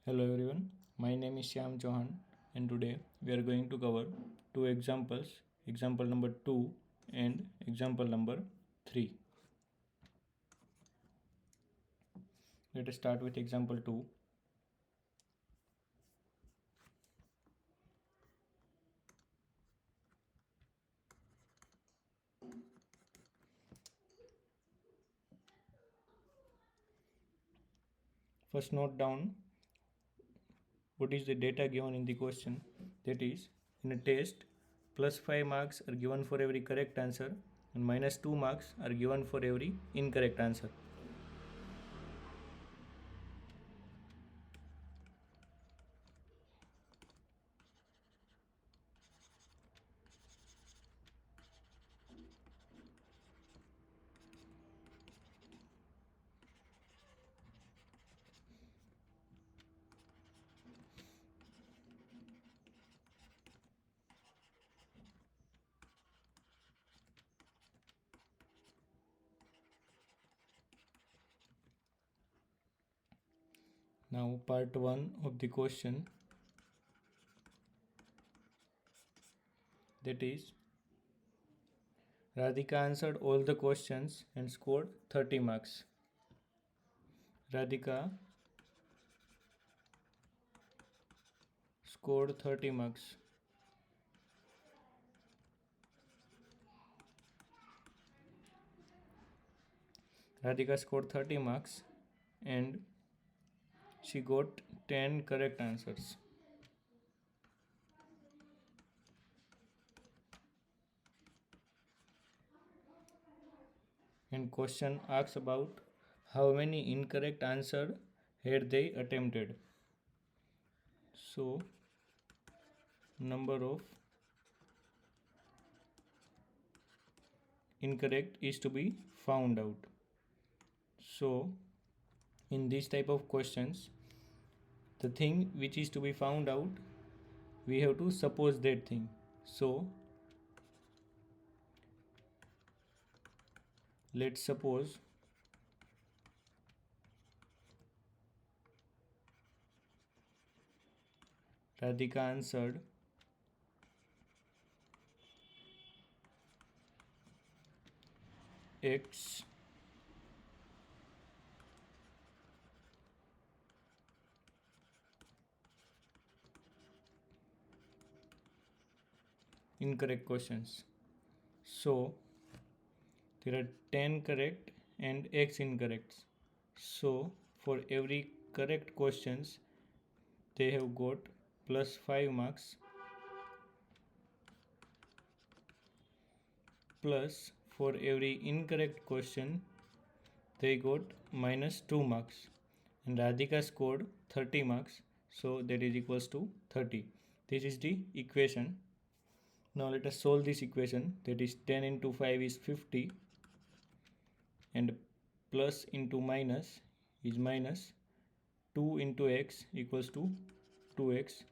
Hello everyone, my name is Shyam Chauhan and today we are going to cover two examples, example number 2 and example number 3. Let us start with example 2. First note down what is the data given in the question. That is, in a test, plus 5 marks are given for every correct answer and minus 2 marks are given for every incorrect answer. Now part 1 of the question, that is, Radhika answered all the questions and scored 30 marks. Radhika scored 30 marks. Radhika scored 30 marks and she got 10 correct answers. And question asks about how many incorrect answers had they attempted. So number of incorrect is to be found out. So in this type of questions, the thing which is to be found out, we have to suppose that thing. So let's suppose Radhika answered X incorrect questions. So there are 10 correct and X incorrect. So for every correct questions they have got plus 5 marks, plus for every incorrect question they got minus 2 marks, and Radhika scored 30 marks, so that is equals to 30. This is the equation. Now let us solve this equation, that is 10 into 5 is 50 and plus into minus is minus. 2 into x equals to 2x,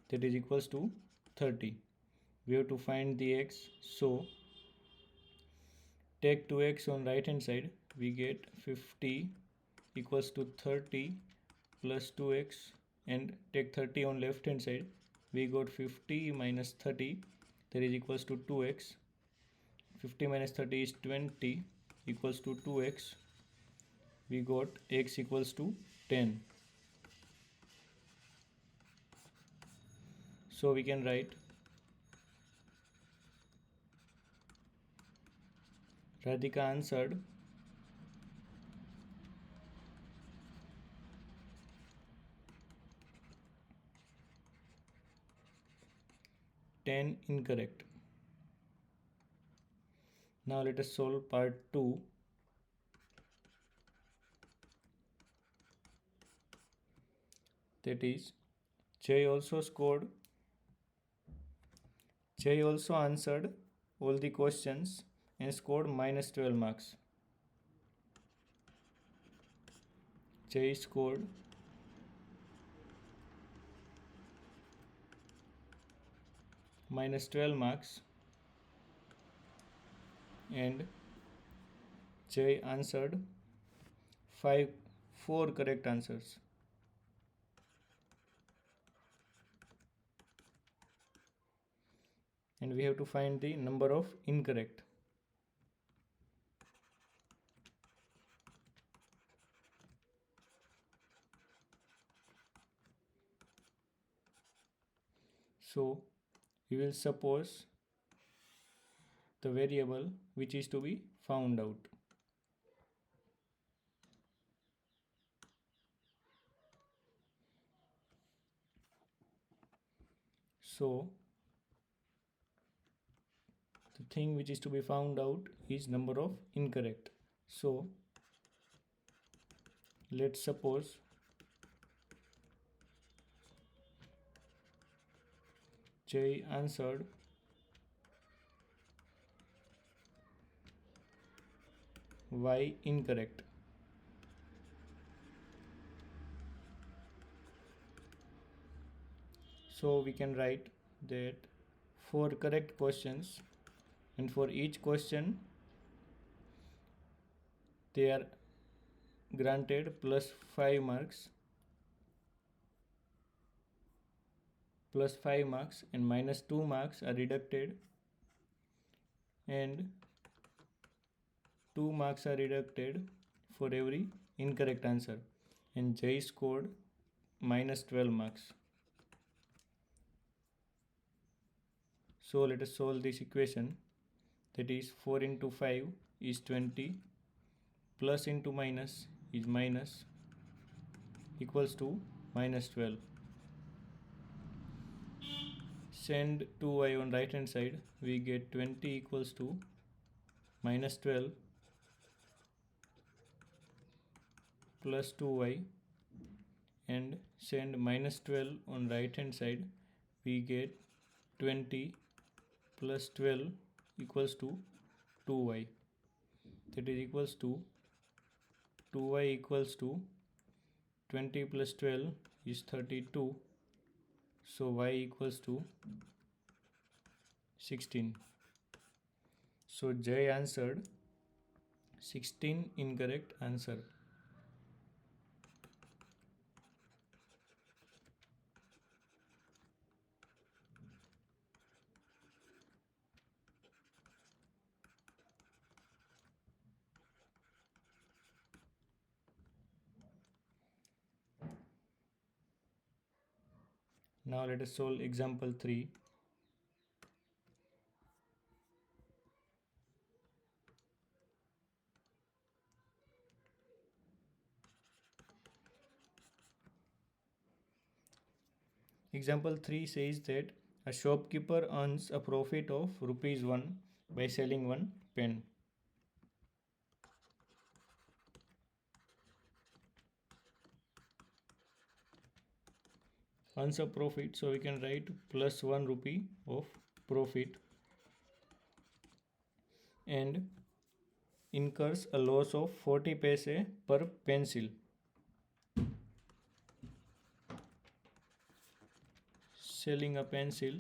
that is equals to 30. We have to find the x, so take 2x on right hand side, we get 50 equals to 30 plus 2x, and take 30 on left hand side, we got 50 minus 30, that is equals to 2x. 50 minus 30 is 20 equals to 2x. We got x equals to 10. So we can write Radhika answered ten incorrect. Now let us solve part 2. That is, Jay also answered all the questions and scored minus 12 marks. Jay scored minus 12 marks and Jay answered 4 correct answers. and we have to find the number of incorrect. So we will suppose the variable which is to be found out. So the thing which is to be found out is number of incorrect. So let's suppose J answered Y incorrect. So we can write that 4 correct questions, and for each question they are granted plus 5 marks, and minus 2 marks are deducted, and 2 marks are deducted for every incorrect answer, and J scored minus 12 marks. So let us solve this equation. That is 4 into 5 is 20, plus into minus is minus, equals to minus 12. Send 2y on right hand side, we get 20 equals to minus 12 plus 2y, and send minus 12 on right hand side, we get 20 plus 12 equals to 2y. That is equals to 2y equals to 20 plus 12 is 32. So y equals to 16. So J answered 16 incorrect answer. Now let us solve example 3. Example 3 says that a shopkeeper earns a profit of rupees 1 by selling one pen. Earns a profit, so we can write plus 1 rupee of profit, and incurs a loss of 40 paise per pencil. Selling a pencil,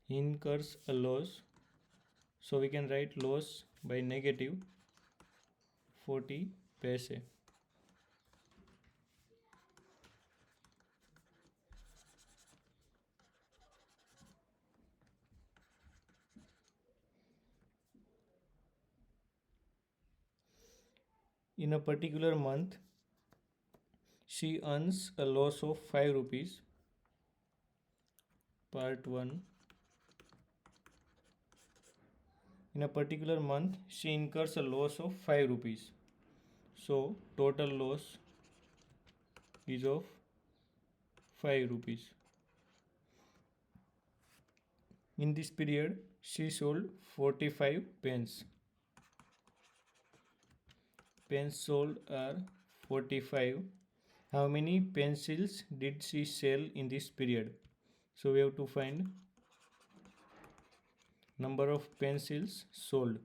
incurs a loss, so we can write loss by negative 40 paise. In a particular month, she earns a loss of 5 rupees. Part 1. In a particular month, she incurs a loss of 5 rupees. So total loss is of 5 rupees. In this period, she sold 45 pens. Pens sold are 45. How many pencils did she sell in this period? So we have to find number of pencils sold.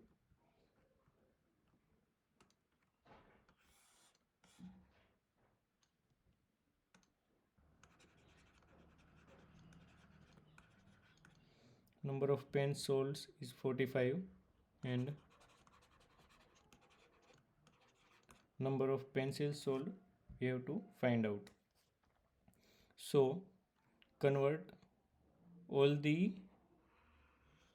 Number of pens sold is 45, and number of pencils sold we have to find out. So convert all the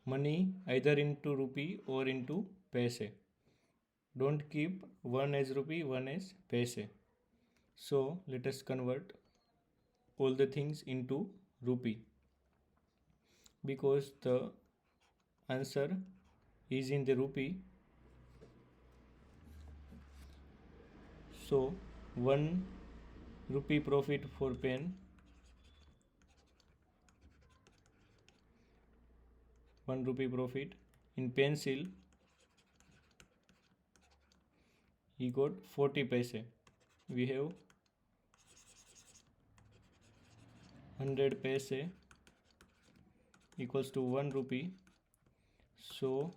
money either into rupee or into paise. Don't keep one as rupee, one as paise. So let us convert all the things into rupee because the answer is in the rupee. So 1 rupee profit for pen, 1 rupee profit. In pencil he got 40 paise. We have 100 paise equals to 1 rupee. So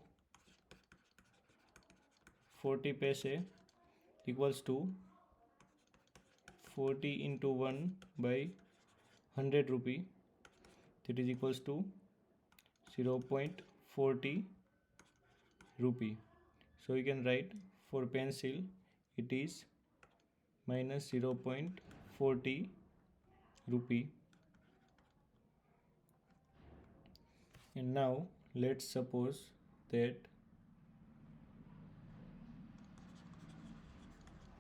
40 paise equals to 40 into 1 by 100 rupee, that is equals to 0.40 rupee. So we can write for pencil it is minus 0.40 rupee. And now let's suppose that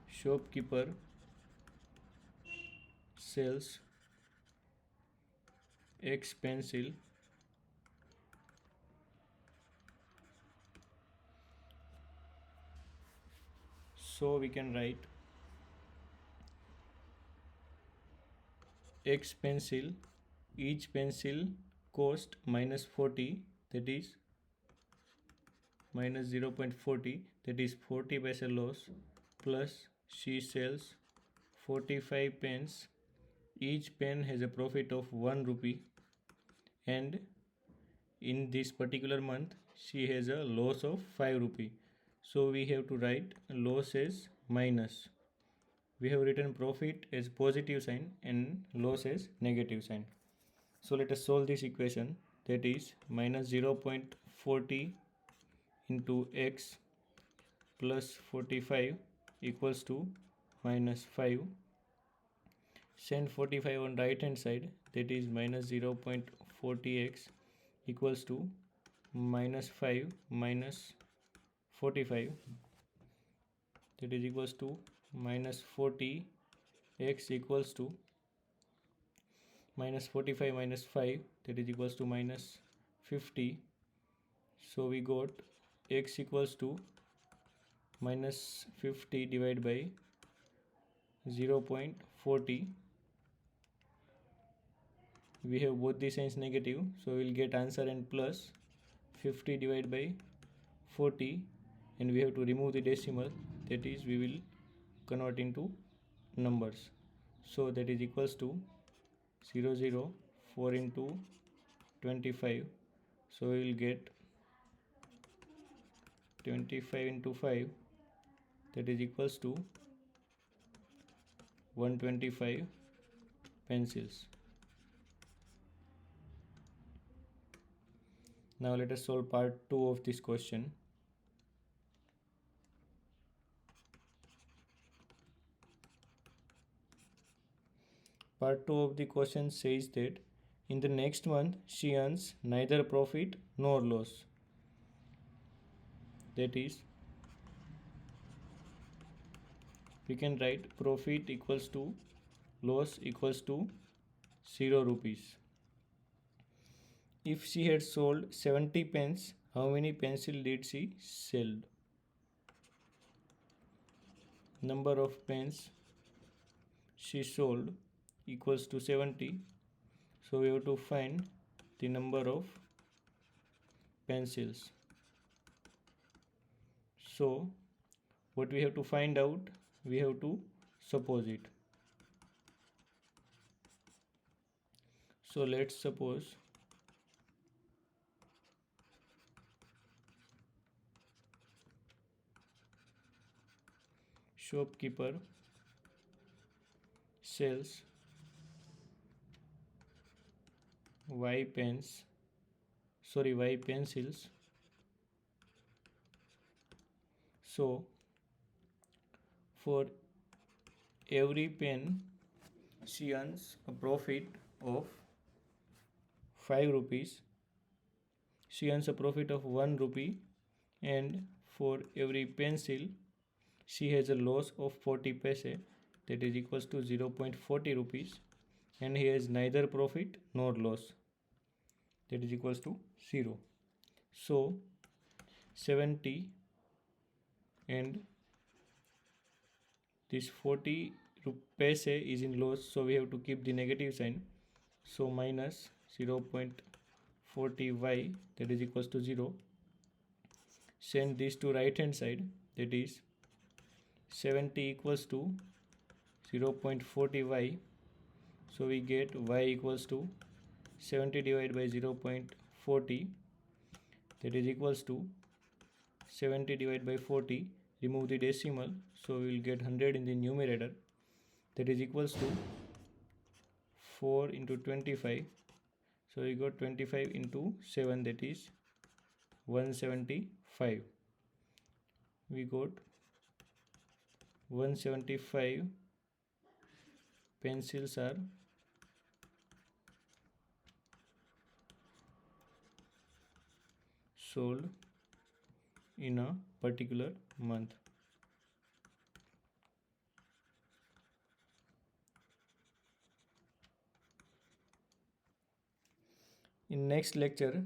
shopkeeper sells X pencil so we can write X pencil, each pencil cost minus 40, that is minus 0.40, that is 40 paise loss, plus she sells 45 pens. Each pen has a profit of 1 rupee, and in this particular month she has a loss of 5 rupee. So we have to write loss as minus. We have written profit as positive sign and loss as negative sign. So let us solve this equation, that is minus 0.40 into x plus 45 equals to minus 5. Send 45 on right hand side, that is minus 0.40x equals to minus 5 minus 45, that is equals to minus 40, x equals to minus 45 minus 5, that is equals to minus 50. So we got x equals to minus 50 divided by 0.40. We have both the signs negative, so we will get answer and plus 50 divided by 40, and we have to remove the decimal, that is we will convert into numbers. So that is equals to 004 into 25. So we will get 25 into 5, that is equals to 125 pencils. Now let us solve part 2 of this question. Part 2 of the question says that in the next month she earns neither profit nor loss. That is, we can write profit equals to loss equals to 0 rupees. If she had sold 70 pens, how many pencil did she sell? Number of pens she sold equals to 70. So we have to find the number of pencils. So what we have to find out, we have to suppose it. So let's suppose shopkeeper sells Y pencils. So for every pen she earns a profit of 5 rupees, she earns a profit of 1 rupee, and for every pencil she has a loss of 40 paise, that is equals to 0.40 rupees, and he has neither profit nor loss, that is equals to 0. So 70 and this 40 paise is in loss, so we have to keep the negative sign. So minus 0.40y, that is equals to 0. Send this to right hand side, that is 70 equals to 0.40y. So we get y equals to 70 divided by 0.40, that is equals to 70 divided by 40. Remove the decimal, so we will get 100 in the numerator, that is equals to 4 into 25. So we got 25 into 7, that is 175. We got 175 pencils are sold in a particular month. In next lecture,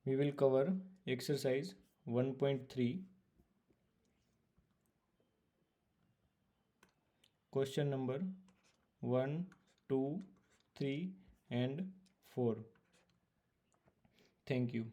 we will cover exercise 1.3, question number 1, 2, 3 and 4. Thank you.